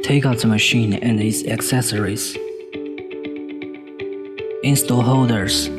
Take out the machine and its accessories. Install holders.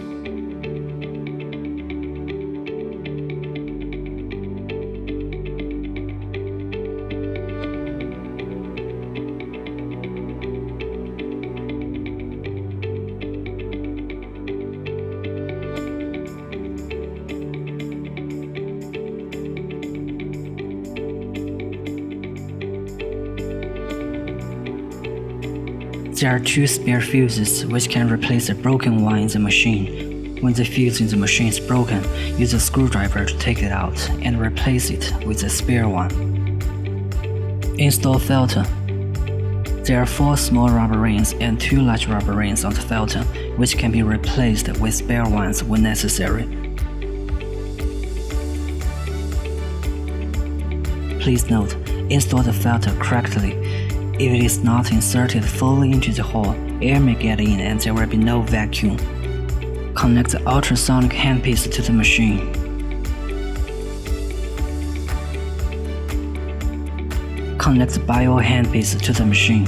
There are 2 spare fuses which can replace a broken one in the machine. When the fuse in the machine is broken, use a screwdriver to take it out and replace it with a spare one. Install filter. There are 4 small rubber rings and 2 large rubber rings on the filter, which can be replaced with spare ones when necessary. Please note, install the filter correctly. If it is not inserted fully into the hole, air may get in and there will be no vacuum. Connect the ultrasonic handpiece to the machine. Connect the bio handpiece to the machine.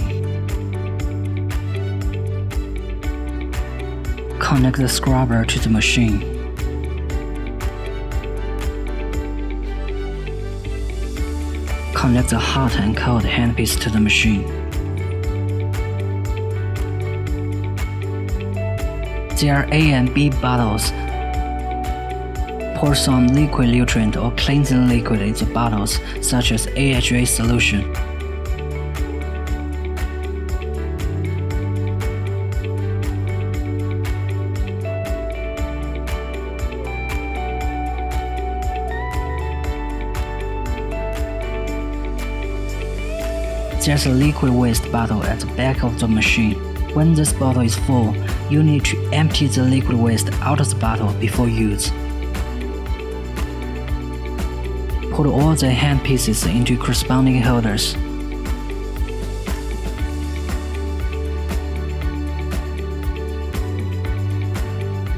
Connect the scrubber to the machine. Connect the hot and cold handpiece to the machine. There are A and B bottles. Pour some liquid nutrient or cleansing liquid into bottles, such as AHA solution. There's a liquid waste bottle at the back of the machine. When this bottle is full, you need to empty the liquid waste out of the bottle before use. Put all the handpieces into corresponding holders.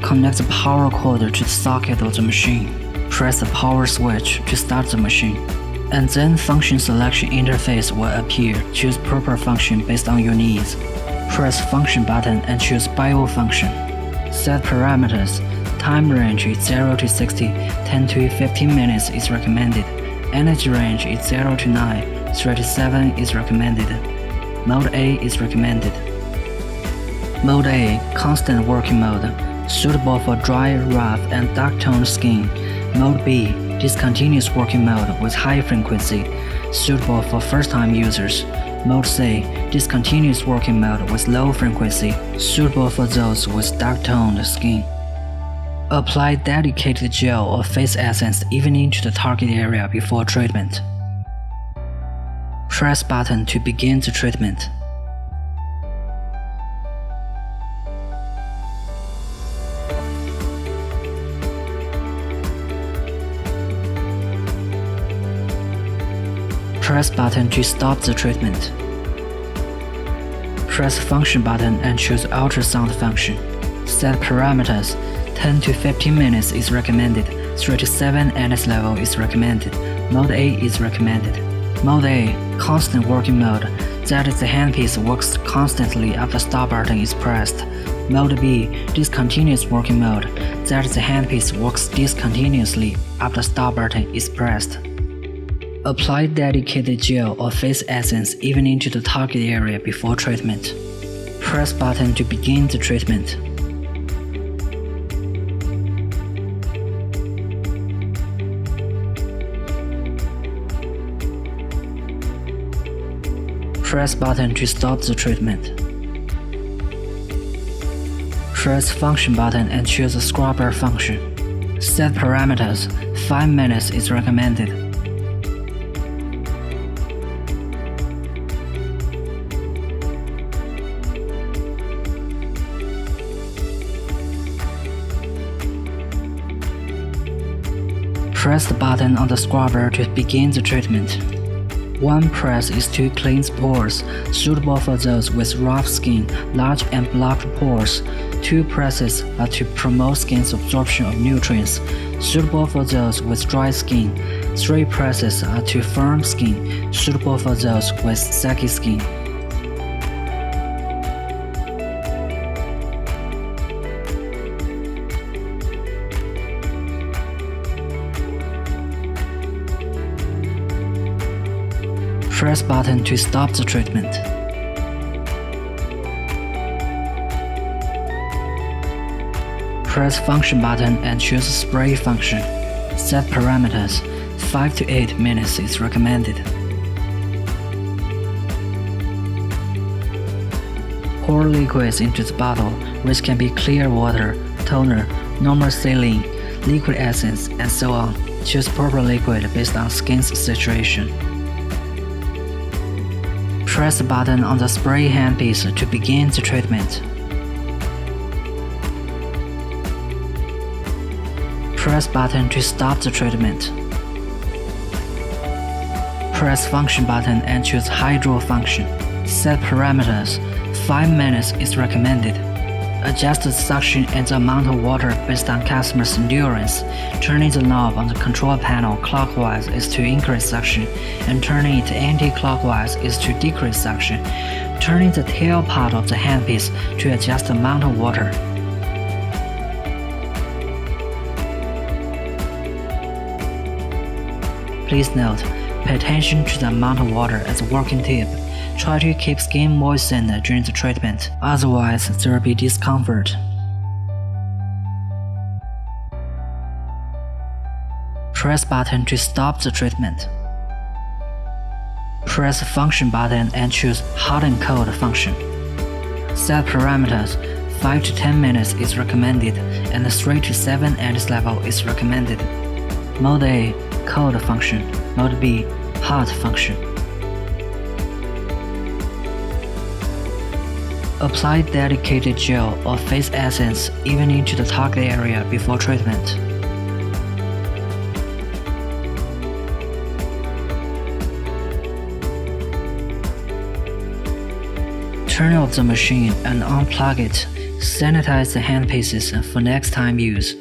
Connect the power cord to the socket of the machine. Press the power switch to start the machine, and then function selection interface will appear. Choose proper function based on your needs. Press function button and choose bio function. Set parameters. Time range is 0 to 60, 10 to 15 minutes is recommended. Energy range is 0 to 9, 3 to 7 is recommended. Mode A is recommended. Mode A, constant working mode, suitable for dry, rough, and dark-toned skin. Mode B, discontinuous working mode with high frequency, suitable for first-time users. Mode C, discontinuous working mode with low frequency, suitable for those with dark-toned skin. Apply dedicated gel or face essence evenly to the target area before treatment. Press button to begin the treatment. Press button to stop the treatment. Press function button and choose ultrasound function. Set parameters. 10 to 15 minutes is recommended. 3 to 7 NS level is recommended. Mode A is recommended. Mode A, constant working mode. That is the handpiece works constantly after stop button is pressed. Mode B, discontinuous working mode. That is the handpiece works discontinuously after stop button is pressed. Apply dedicated gel or face essence evenly to the target area before treatment. Press button to begin the treatment. Press button to stop the treatment. Press function button and choose the scrubber function. Set parameters. 5 minutes is recommended. Press the button on the scrubber to begin the treatment. One press is to cleanse pores, suitable for those with rough skin, large and blocked pores. 2 presses are to promote skin's absorption of nutrients, suitable for those with dry skin. 3 presses are to firm skin, suitable for those with saggy skin. Press button to stop the treatment. Press function button and choose spray function. Set parameters. 5 to 8 minutes is recommended. Pour liquids into the bottle, which can be clear water, toner, normal saline, liquid essence, and so on. Choose proper liquid based on skin's situation. Press the button on the spray handpiece to begin the treatment. Press button to stop the treatment. Press function button and choose hydro function. Set parameters. 5 minutes is recommended. Adjust the suction and the amount of water based on customer's endurance. Turning the knob on the control panel clockwise is to increase suction, and turning it anti-clockwise is to decrease suction. Turning the tail part of the handpiece to adjust the amount of water. Please note, pay attention to the amount of water as a working tip. Try to keep skin moistened during the treatment, otherwise there will be discomfort. Press button to stop the treatment. Press function button and choose hot and cold function. Set parameters. 5 to 10 minutes is recommended, and 3 to 7 at this level is recommended. Mode A, cold function. Mode B, hot function. Apply dedicated gel or face essence evenly to the target area before treatment. Turn off the machine and unplug it. Sanitize the handpieces for next time use.